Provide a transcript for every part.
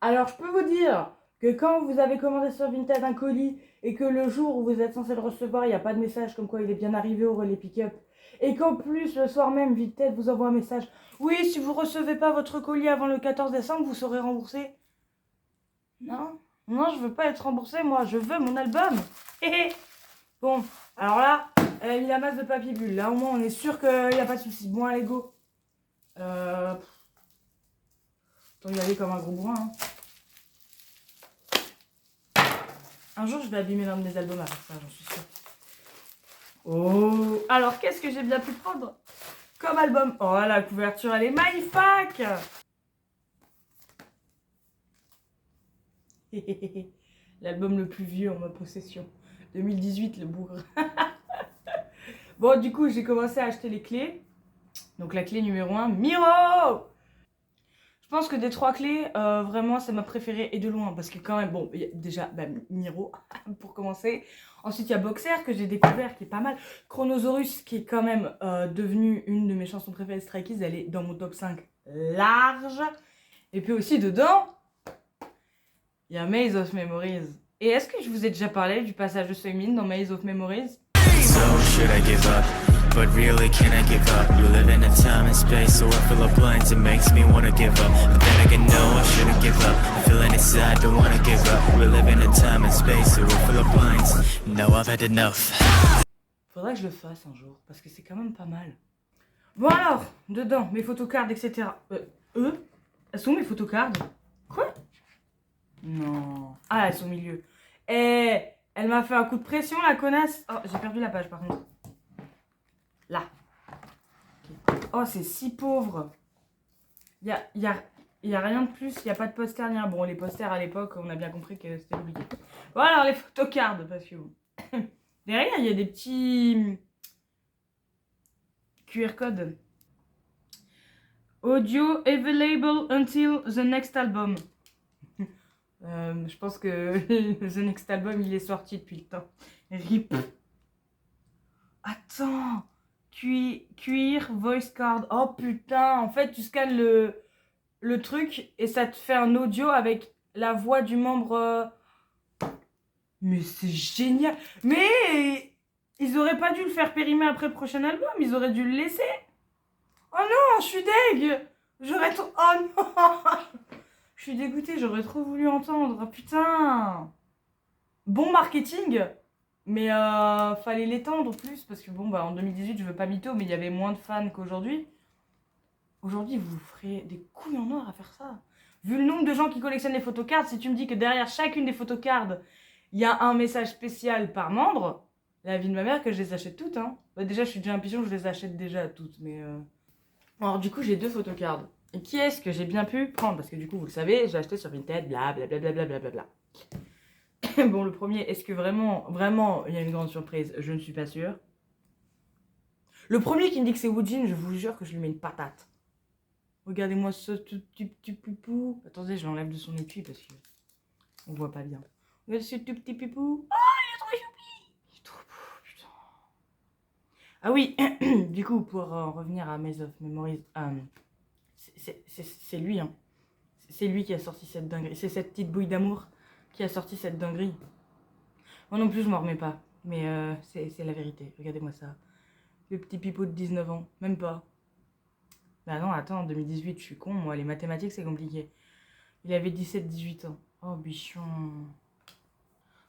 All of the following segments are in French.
Alors, je peux vous dire que quand vous avez commandé sur Vinted un colis et que le jour où vous êtes censé le recevoir, il n'y a pas de message comme quoi il est bien arrivé au relais pick-up, et qu'en plus, le soir même, Vinted vous envoie un message. Oui, si vous recevez pas votre colis avant le 14 décembre, vous serez remboursé. Non, non, je veux pas être remboursé, moi, je veux mon album. Bon, alors là, elle a mis la masse de papier bulle. Là, au moins, on est sûr qu'il n'y a pas de souci. Bon, allez, go. Autant y aller comme un gros bourrin, hein. Un jour, je vais abîmer l'un de mes albums avec ça, j'en suis sûre. Oh, alors qu'est-ce que j'ai bien pu prendre comme album? Oh, la couverture, elle est magnifique. L'album le plus vieux en ma possession. 2018, le bougre. Bon, du coup, j'ai commencé à acheter les clés. Donc, la clé numéro 1, Miro! Je pense que des 3 clés, vraiment, c'est ma préférée et de loin. Parce que quand même, bon, y a déjà, Miro, pour commencer. Ensuite, il y a Boxer, que j'ai découvert, qui est pas mal. Chronosaurus, qui est quand même devenue une de mes chansons préférées de Stray Kids. Elle est dans mon top 5 large. Et puis aussi, dedans, il y a Maze of Memories. Et est-ce que je vous ai déjà parlé du passage de Soymin dans Maze of Memories? So should I give up? But really, can I give up? We live in a time and space so I fill up blinds. It makes me wanna give up. But then again, no, I shouldn't give up. I'm feeling it sad, don't wanna give up. We live in a time and space so I fill up blinds. No, I've had enough. Faudrait que je le fasse un jour, parce que c'est quand même pas mal. Bon alors, dedans, mes photocards, etc. Elles sont mes photocards? Quoi? Non. Ah, elles sont au milieu. Eh, elle m'a fait un coup de pression, la connasse. Oh, j'ai perdu la page, par contre. Là. Okay. Oh, c'est si pauvre. Y a rien de plus, il n'y a pas de poster, rien. Bon, les posters à l'époque, on a bien compris que c'était oublié. Bon, alors les photocards, parce que derrière, il y a des petits QR codes. Audio available until the next album. Je pense que the next album, il est sorti depuis le temps. RIP. Attends. Queer voice card. Oh putain, en fait, tu scannes le truc et ça te fait un audio avec la voix du membre. Mais c'est génial. Mais ils auraient pas dû le faire périmer après le prochain album. Ils auraient dû le laisser. Oh non, je suis deg. J'aurais trop... Oh non. Je suis dégoûtée, j'aurais trop voulu entendre. Oh, putain. Bon marketing. Mais fallait l'étendre plus. Parce que bon, en 2018, je veux pas mytho, mais il y avait moins de fans qu'aujourd'hui. Aujourd'hui, vous ferez des couilles en or à faire ça. Vu le nombre de gens qui collectionnent les photocards, si tu me dis que derrière chacune des photocards, il y a un message spécial par membre, la vie de ma mère que je les achète toutes. Hein. Déjà, je suis déjà un pigeon, je les achète déjà toutes. Mais alors du coup, j'ai 2 photocards. Et qui est-ce que j'ai bien pu prendre? Parce que du coup, vous le savez, j'ai acheté sur Vinted, blablabla. Bon, le premier, est-ce que vraiment, il y a une grande surprise? Je ne suis pas sûre. Le premier qui me dit que c'est Woojin, je vous jure que je lui mets une patate. Regardez-moi ce petit poupou. Attendez, je l'enlève de son étui parce que on voit pas bien. Regardez ce tout petit poupou. Oh, il est trop choupi. Il est trop beau, putain. Ah oui, du coup, pour revenir à Maze of Memories, c'est lui, hein. C'est lui qui a sorti cette dinguerie. C'est cette petite bouille d'amour qui a sorti cette dinguerie. Moi non plus, je m'en remets pas. Mais c'est la vérité. Regardez-moi ça. Le petit pipeau de 19 ans. Même pas. Bah non, attends, en 2018, je suis con. Moi, les mathématiques, c'est compliqué. Il avait 17-18 ans. Oh, bichon.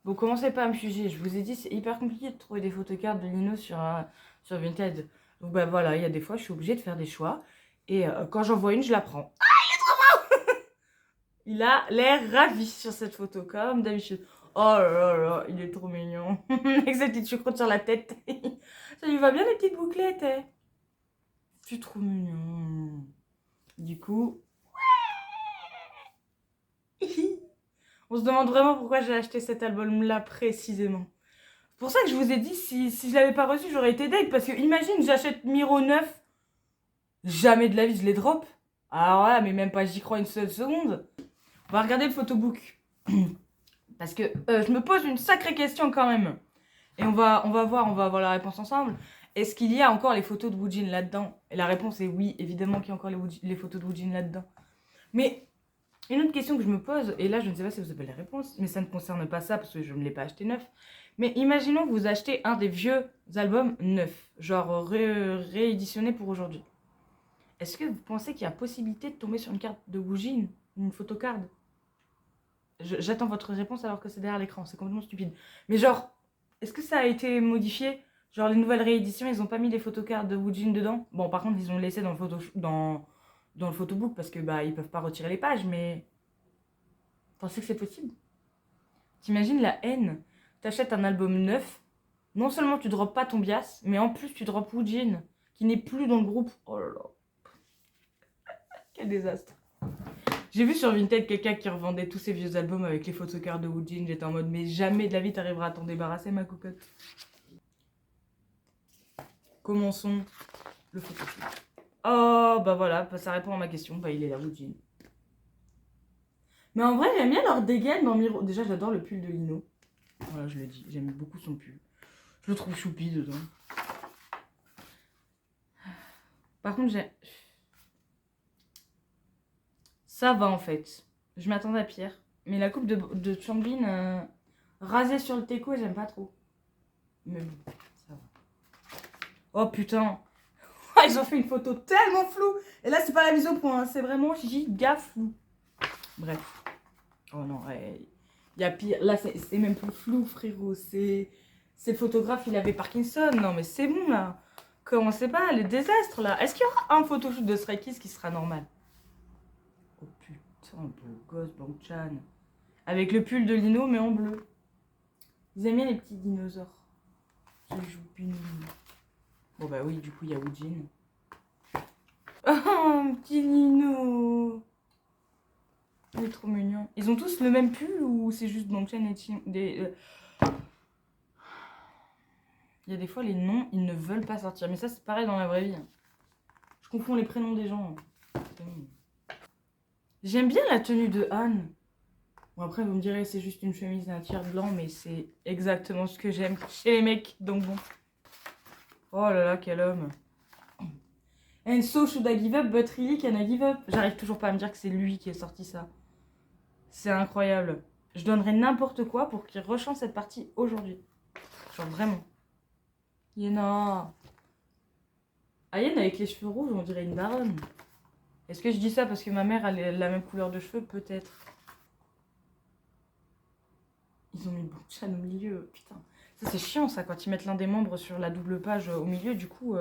Bon, commencez pas à me juger. Je vous ai dit, c'est hyper compliqué de trouver des photocards de Lino sur Vinted. Donc, bah voilà, il y a des fois, je suis obligée de faire des choix. Et quand j'en vois une, je la prends. Il a l'air ravi sur cette photo, comme d'habitude. Oh là là, il est trop mignon. Avec sa petite choucroute sur la tête. Ça lui va bien les petites bouclettes, hein. C'est trop mignon. Du coup... On se demande vraiment pourquoi j'ai acheté cet album-là précisément. C'est pour ça que je vous ai dit, si je l'avais pas reçu, j'aurais été deg. Parce que imagine, j'achète Miro 9. Jamais de la vie, je les drop. Alors là, mais même pas, j'y crois une seule seconde. On va regarder le photobook. Parce que je me pose une sacrée question quand même. Et on va voir la réponse ensemble. Est-ce qu'il y a encore les photos de Woojin là-dedans? Et la réponse est oui, évidemment qu'il y a encore les photos de Woojin là-dedans. Mais Une autre question que je me pose, et là je ne sais pas si vous avez les réponses, mais ça ne concerne pas ça parce que je ne l'ai pas acheté neuf. Mais imaginons que vous achetez un des vieux albums neufs, genre rééditionné pour aujourd'hui. Est-ce que vous pensez qu'il y a possibilité de tomber sur une carte de Woojin, une photocard? J'attends votre réponse alors que c'est derrière l'écran, c'est complètement stupide. Mais genre, est-ce que ça a été modifié? Genre les nouvelles rééditions, ils ont pas mis les photocards de Woojin dedans? Bon, par contre, ils ont laissé dans le photobook parce que bah ils peuvent pas retirer les pages, mais pensez que c'est possible? T'imagines la haine? T'achètes un album neuf, non seulement tu drops pas ton bias, mais en plus tu drops Woojin, qui n'est plus dans le groupe. Oh là là. Quel désastre. J'ai vu sur Vinted quelqu'un qui revendait tous ses vieux albums avec les photocards de Woojin. J'étais en mode, mais jamais de la vie t'arriveras à t'en débarrasser, ma cocotte. Commençons le photoshoot. Oh, bah voilà, ça répond à ma question. Bah, il est là, Woojin. Mais en vrai, j'aime bien leur dégaine dans Miro. Déjà, j'adore le pull de Lino. Voilà, je le dis, j'aime beaucoup son pull. Je le trouve choupi dedans. Par contre, ça va en fait. Je m'attendais à pire. Mais la coupe de Changbin rasée sur le teco, j'aime pas trop. Mais bon, ça va. Oh putain. Ils ont fait une photo tellement floue. Et là, c'est pas la mise au point. Hein. C'est vraiment giga flou. Bref. Oh non, il y a pire. Là, c'est même plus flou, frérot. C'est photographe, il avait Parkinson. Non, mais c'est bon, là. Commencez pas, les désastres, là. Est-ce qu'il y aura un photoshoot de Stray Kids qui sera normal? Oh putain, beau gosse, Bang-chan. Avec le pull de Lino, mais en bleu. Vous aimez les petits dinosaures? Je joue une. Bon, bah oui, du coup, il y a Woojin. Oh, petit Lino. Il est trop mignon. Ils ont tous le même pull ou c'est juste Bang-chan et Chin Il y a des fois, les noms, ils ne veulent pas sortir. Mais ça, c'est pareil dans la vraie vie. Je confonds les prénoms des gens. J'aime bien la tenue de Han. Bon, après, vous me direz, c'est juste une chemise et un t-shirt blanc, mais c'est exactement ce que j'aime chez les mecs. Donc bon. Oh là là, quel homme. And so should I give up, but really can I give up? J'arrive toujours pas à me dire que c'est lui qui a sorti ça. C'est incroyable. Je donnerais n'importe quoi pour qu'il rechante cette partie aujourd'hui. Genre vraiment. Yéna. Ah, Yen avec les cheveux rouges, on dirait une baronne. Est-ce que je dis ça parce que ma mère a la même couleur de cheveux? Peut-être. Ils ont mis Bang-chan au milieu. Putain. Ça, c'est chiant, ça, quand ils mettent l'un des membres sur la double page au milieu. Du coup,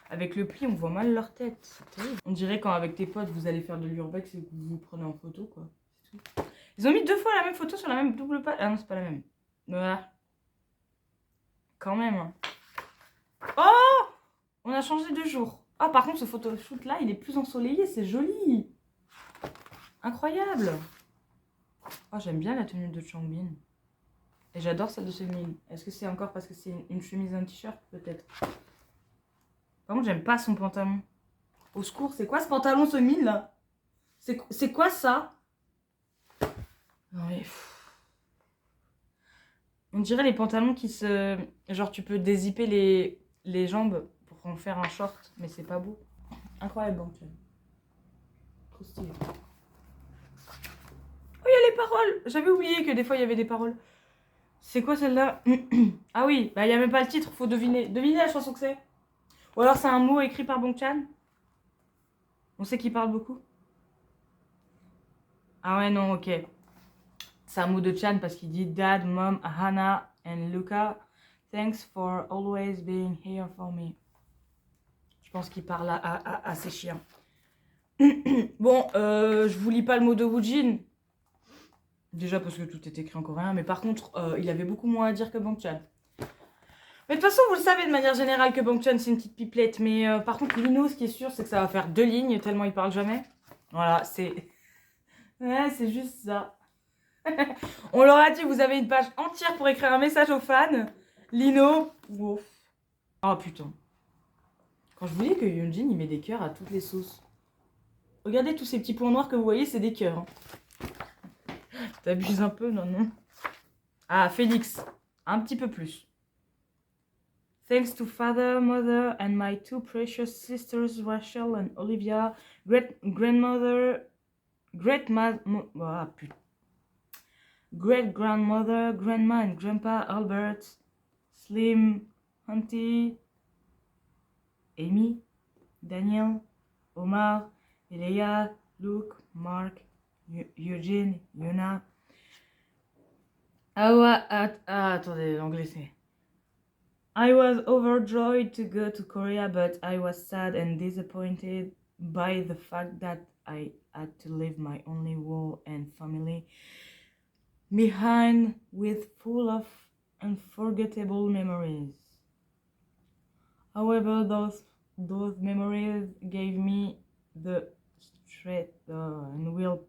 avec le pli, on voit mal leur tête. C'est terrible. On dirait quand, avec tes potes, vous allez faire de l'urbex et que vous vous prenez en photo, quoi. C'est tout. Ils ont mis 2 fois la même photo sur la même double page. Ah non, c'est pas la même. Voilà. Quand même. Oh! On a changé de jour. Ah, par contre, ce photoshoot là, il est plus ensoleillé, c'est joli. Incroyable. Oh, j'aime bien la tenue de Changbin. Et j'adore celle de Seungmin. Est-ce que c'est encore parce que c'est une chemise et un t-shirt? Peut-être. Par contre, j'aime pas son pantalon. Au secours, c'est quoi ce pantalon Seungmin là? C'est quoi ça? Non mais... On dirait les pantalons qui se... Genre, tu peux dézipper les jambes pour en faire un short, mais c'est pas beau. Incroyable, Bang-chan. Trop stylé. Oh, il y a les paroles. J'avais oublié que des fois, il y avait des paroles. C'est quoi celle-là? Ah oui, bah il n'y a même pas le titre, faut deviner. Devinez la chanson que c'est. Ou alors c'est un mot écrit par Bang-chan. On sait qu'il parle beaucoup. Ah ouais, non, ok. C'est un mot de Chan parce qu'il dit Dad, Mom, Hannah and Luca, thanks for always being here for me. Je pense qu'il parle à ses chiens. Bon, je vous lis pas le mot de Woojin. Déjà parce que tout est écrit en coréen, mais par contre, il avait beaucoup moins à dire que Bang-chan. Mais de toute façon, vous le savez de manière générale que Bang-chan c'est une petite pipelette. Mais par contre, Lino, ce qui est sûr, c'est que ça va faire 2 lignes tellement il parle jamais. Voilà, c'est... Ouais, c'est juste ça. On leur a dit, vous avez une page entière pour écrire un message aux fans. Lino, ouf. Oh putain. Quand je vous dis que Hyunjin, il met des cœurs à toutes les sauces. Regardez tous ces petits points noirs que vous voyez, c'est des cœurs. Hein. T'abuses un peu, non, non. Ah, Félix. Un petit peu plus. Thanks to father, mother, and my 2 precious sisters, Rachel and Olivia, great grandmother, great-grandmother, grandma and grandpa Albert, Slim, Auntie, Amy, Daniel, Omar, Elia, Luke, Mark, Eugene, Yona. Attendez, l'anglais c'est... I was overjoyed to go to Korea, but I was sad and disappointed by the fact that I had to leave my only wall and family behind, with full of unforgettable memories. However, those memories gave me the strength and will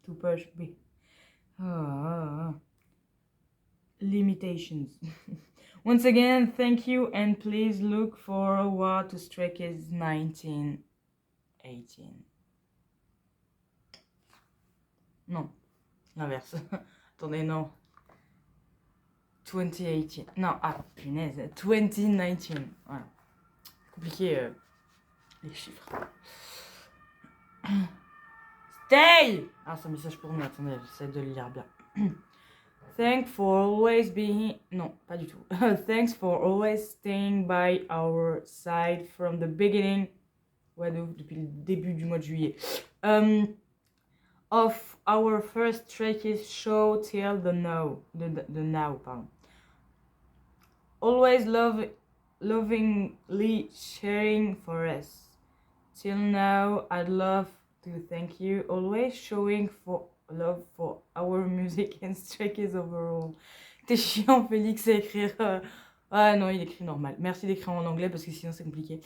to push limitations. Once again, thank you, and please look forward to Stray Kids 1918. Non, l'inverse. Attendez, non. 2018. Non, punaise. 2019. Voilà. Compliqué les chiffres. Stay! Ah, c'est un message pour nous. Attendez, j'essaie de le lire bien. Thanks for always being... Non, pas du tout. Thanks for always staying by our side from the beginning. Ouais, depuis le début du mois de juillet. Of our first Stray Kids show till the now. Pardon. Always lovingly sharing for us. Till now, I'd love to thank you. Always showing for love for our music and Stray Kids overall. T'es chiant, Félix, à écrire. Ah non, il écrit normal. Merci d'écrire en anglais parce que sinon c'est compliqué.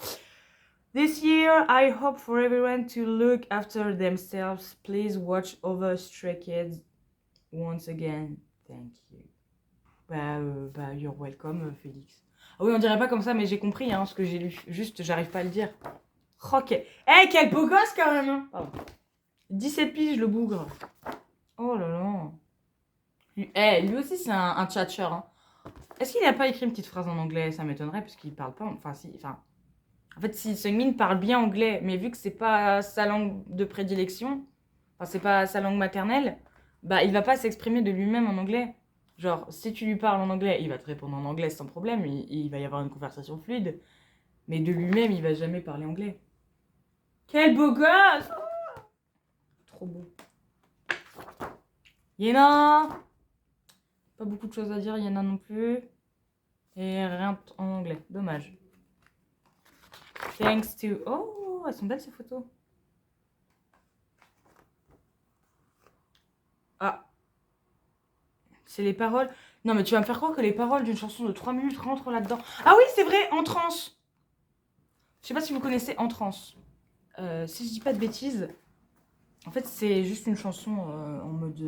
This year, I hope for everyone to look after themselves. Please watch over Stray Kids. Once again, thank you. You're welcome, Félix. Ah oui, on dirait pas comme ça, mais j'ai compris ce que j'ai lu. Juste, j'arrive pas à le dire. Ok. Eh, quel beau gosse quand même, hein. Pardon. 17 piges, le bougre. Oh là là. Lui aussi, c'est un tchatcheur. Hein. Est-ce qu'il n'a pas écrit une petite phrase en anglais? Ça m'étonnerait, parce qu'il parle pas... En fait, si Seungmin parle bien anglais, mais vu que c'est pas sa langue de prédilection, c'est pas sa langue maternelle, il va pas s'exprimer de lui-même en anglais. Genre, si tu lui parles en anglais, il va te répondre en anglais sans problème, il va y avoir une conversation fluide, mais de lui-même, il va jamais parler anglais. Quel beau gosse! Trop beau. Yéna! Pas beaucoup de choses à dire, Yéna non plus. Et rien en anglais, dommage. Thanks to... Oh, elles sont belles ces photos. Ah. C'est les paroles. Non, mais tu vas me faire croire que les paroles d'une chanson de 3 minutes rentrent là-dedans. Ah oui, c'est vrai, En Transe. Je sais pas si vous connaissez En Transe. Si je dis pas de bêtises, en fait, c'est juste une chanson en mode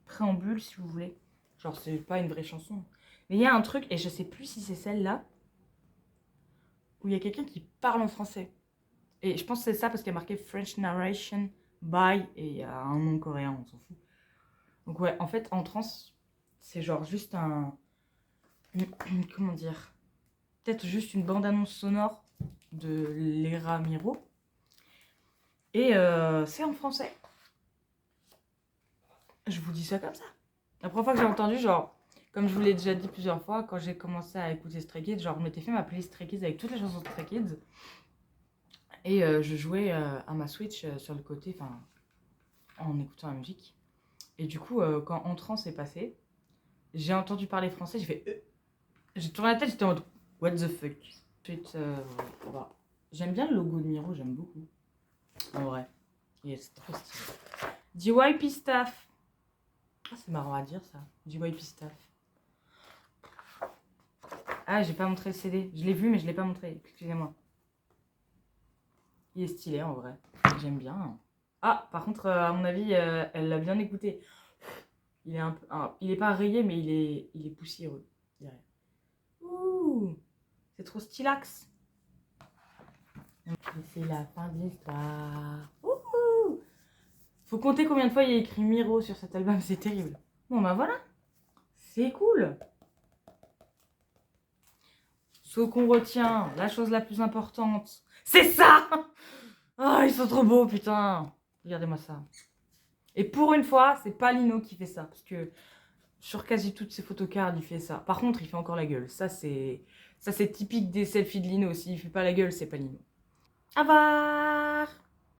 préambule, si vous voulez. Genre, c'est pas une vraie chanson. Mais il y a un truc, et je sais plus si c'est celle-là, où il y a quelqu'un qui parle en français. Et je pense que c'est ça parce qu'il y a marqué French narration by, et il y a un nom coréen, on s'en fout. Donc ouais, en fait, En Transe, c'est genre juste comment dire, peut-être juste une bande-annonce sonore de l'Era Miro. Et c'est en français. Je vous dis ça comme ça. La première fois que j'ai entendu, genre, comme je vous l'ai déjà dit plusieurs fois, quand j'ai commencé à écouter Stray Kids, genre, je m'étais fait ma playlist Stray Kids avec toutes les chansons de Stray Kids. Et je jouais à ma Switch sur le côté, en écoutant la musique. Et du coup, quand En Transe est passé, j'ai entendu parler français, j'ai fait... J'ai tourné la tête, j'étais en mode... What the fuck. Ensuite, voilà. J'aime bien le logo de Miro, j'aime beaucoup. En vrai. Et c'est trop stylé. JYP Staff. Ah, c'est marrant à dire ça. JYP Staff. Ah, j'ai pas montré le CD. Je l'ai vu, mais je l'ai pas montré. Excusez-moi. Il est stylé en vrai. J'aime bien. Ah, par contre, à mon avis, elle l'a bien écouté. Il est un peu... il est pas rayé, mais il est poussiéreux. Je dirais. Ouh, c'est trop stylax. Et c'est la fin de l'histoire. Ouh. Faut compter combien de fois il y a écrit Miro sur cet album, c'est terrible. Bon bah voilà, c'est cool. Ce qu'on retient, la chose la plus importante, c'est ça. Ah, ils sont trop beaux, putain. Regardez-moi ça. Et pour une fois, c'est pas Lino qui fait ça. Parce que sur quasi toutes ses photocards, il fait ça. Par contre, il fait encore la gueule. Ça, c'est typique des selfies de Lino. S'il fait pas la gueule, c'est pas Lino. Ah bah